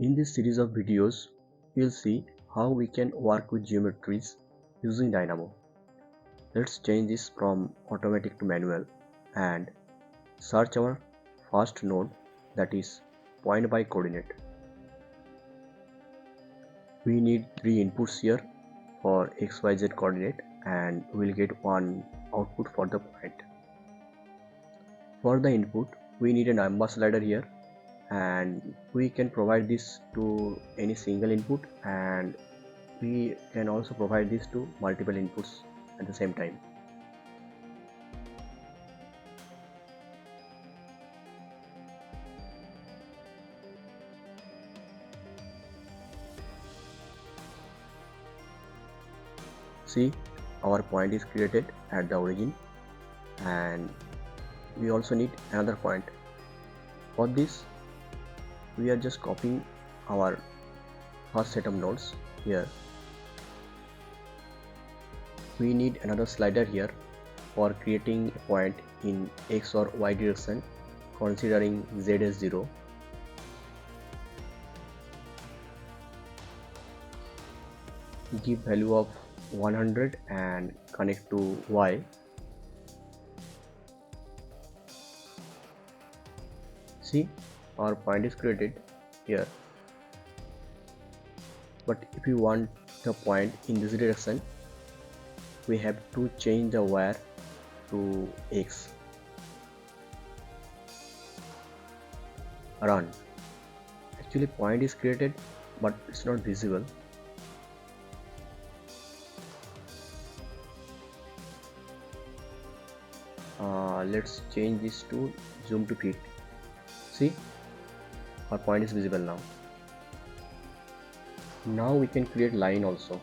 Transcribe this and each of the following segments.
In this series of videos, we'll see how we can work with geometries using Dynamo. Let's change this from automatic to manual and search our first node, that is Point.ByCoordinate. We need 3 inputs here for XYZ coordinate and we'll get one output for the point. For the input, we need a number slider here, and we can provide this to any single input, and we can also provide this to multiple inputs at the same time. See, our point is created at the origin, and we also need another point. For this, we are just copying our first set of nodes here. We need another slider here for creating a point in X or Y direction, considering Z as 0. Give value of 100 and connect to Y. See, our point is created here. But if you want the point in this direction, we have to change the wire to X. Run. Actually, point is created, but it's not visible. Let's change this to zoom to fit. See, our point is visible now. Now we can create line also.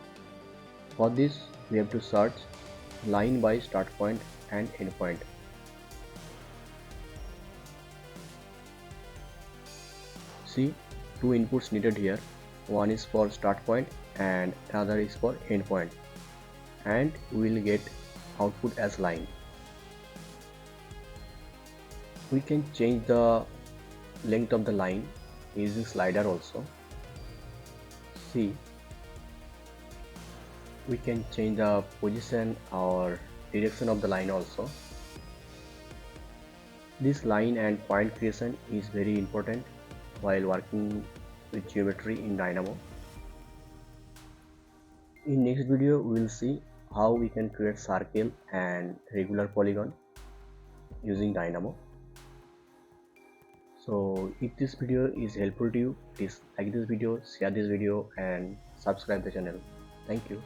For this, we have to search Line.ByStartPoint and Endpoint. See, 2 inputs needed here. One is for start point and another is for endpoint, and we will get output as line. We can change the length of the line using slider also. See, we can change the position or direction of the line also. This line and point creation is very important while working with geometry in Dynamo. In next video, we will see how we can create circle and regular polygon using Dynamo. So if this video is helpful to you, please like this video, share this video and subscribe the channel. Thank you.